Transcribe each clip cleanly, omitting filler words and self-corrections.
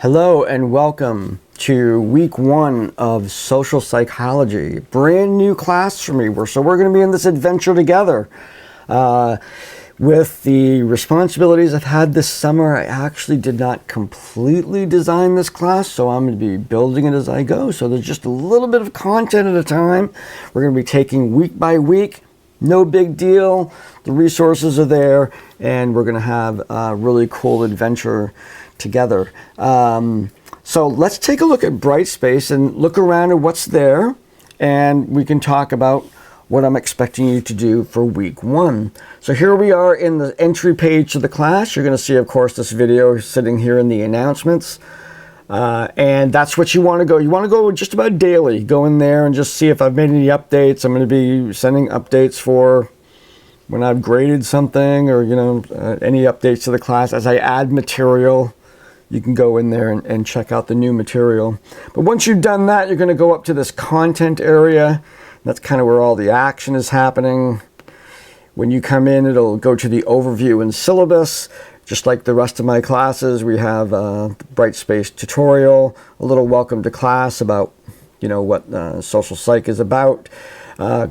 Hello and welcome to week one of social psychology. Brand new class for me. So we're going to be in this adventure together. With the responsibilities I've had this summer, I actually did not completely design this class, so I'm going to be building it as I go. So there's just a little bit of content at a time. We're going to be taking week by week. No big deal. The resources are there, and we're going to have a really cool adventure together. So let's take a look at Brightspace and look around at what's there, and we can talk about what I'm expecting you to do for week one. So here we are in the entry page to the class. You're going to see, of course, this video sitting here in the announcements. And that's what you want to go. You want to go just about daily. Go in there and just see if I've made any updates. I'm going to be sending updates for when I've graded something or, any updates to the class. As I add material, you can go in there and check out the new material. But once you've done that, you're going to go up to this content area. That's kind of where all the action is happening. When you come in, it'll go to the overview and syllabus. Just like the rest of my classes, we have a Brightspace tutorial, a little welcome to class about, what social psych is about,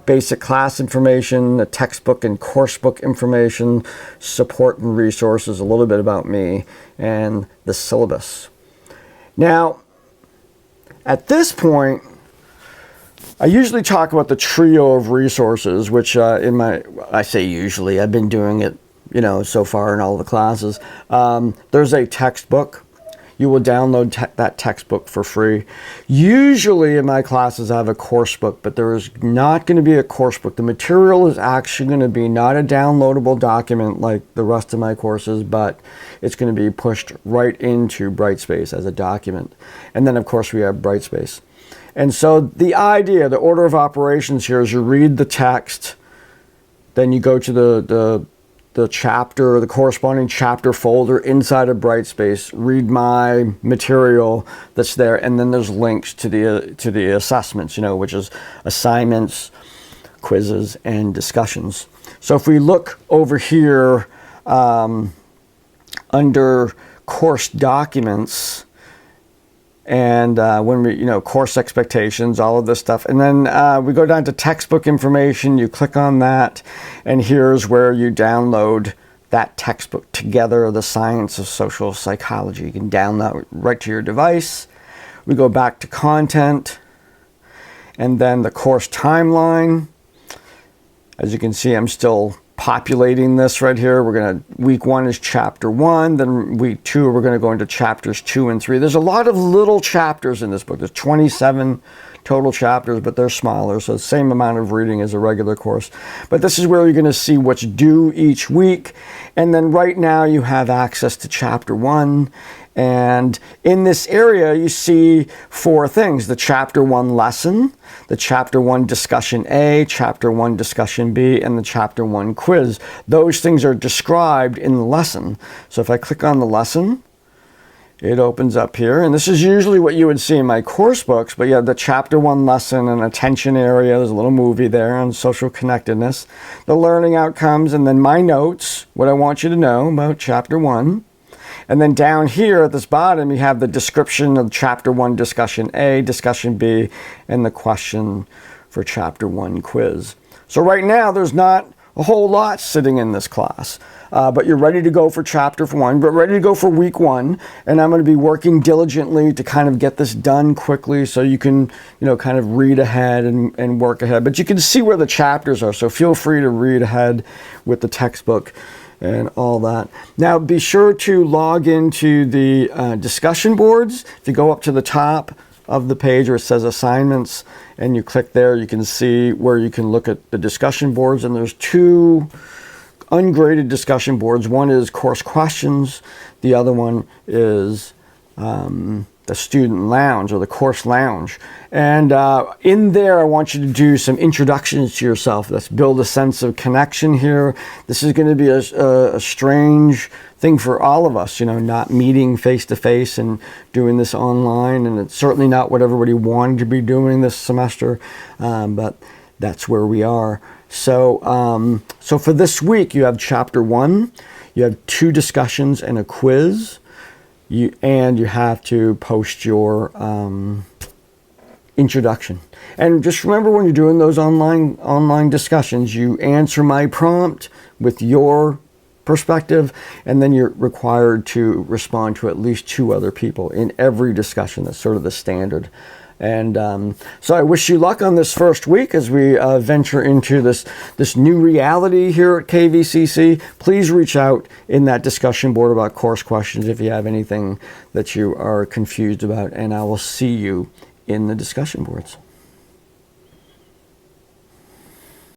basic class information, a textbook and course book information, support and resources, a little bit about me, and the syllabus. Now, at this point, I usually talk about the trio of resources, which I say usually, I've been doing it so far in all the classes. There's a textbook. You will download that textbook for free. Usually in my classes I have a course book, but there is not going to be a course book. The material is actually going to be not a downloadable document like the rest of my courses, but it's going to be pushed right into Brightspace as a document. And then of course we have Brightspace. And so the idea, the order of operations here is you read the text, then you go to the chapter, the corresponding chapter folder inside of Brightspace, read my material that's there, and then there's links to the assessments, which is assignments, quizzes, and discussions. So if we look over here under course documents, and when we, course expectations, all of this stuff. And then we go down to textbook information, you click on that, and here's where you download that textbook together, The Science of Social Psychology. You can download it right to your device. We go back to content, and then the course timeline. As you can see, I'm still populating this right here. Week one is chapter 1, then week 2 we're going to go into chapters 2 and 3. There's a lot of little chapters in this book. There's 27 total chapters, but they're smaller, so the same amount of reading as a regular course. But this is where you're going to see what's due each week. And then right now you have access to chapter 1. And in this area, you see 4 things: the chapter 1 lesson, the chapter 1 discussion A, chapter 1 discussion B, and the chapter 1 quiz. Those things are described in the lesson. So if I click on the lesson, it opens up here. And this is usually what you would see in my course books, but you have the chapter 1 lesson and attention area. There's a little movie there on social connectedness, the learning outcomes, and then my notes, what I want you to know about chapter 1. And then down here at this bottom, you have the description of chapter 1 discussion A, discussion B, and the question for chapter 1 quiz. So right now, there's not a whole lot sitting in this class, but you're ready to go for chapter 1, but ready to go for week 1. And I'm going to be working diligently to kind of get this done quickly so you can, kind of read ahead and work ahead. But you can see where the chapters are, so feel free to read ahead with the textbook and all that. Now be sure to log into the discussion boards. If you go up to the top of the page where it says assignments and you click there, you can see where you can look at the discussion boards, and there's 2 ungraded discussion boards. One is course questions, the other one is the student lounge or the course lounge. And in there, I want you to do some introductions to yourself. Let's build a sense of connection here. This is going to be a strange thing for all of us, not meeting face-to-face and doing this online. And it's certainly not what everybody wanted to be doing this semester, but that's where we are. So, so for this week, you have chapter 1, you have 2 discussions and a quiz. you have to post your introduction. And just remember, when you're doing those online discussions, you answer my prompt with your perspective, and then you're required to respond to at least 2 other people in every discussion. That's sort of the standard. And so I wish you luck on this first week as we venture into this new reality here at KVCC. Please reach out in that discussion board about course questions if you have anything that you are confused about, and I will see you in the discussion boards.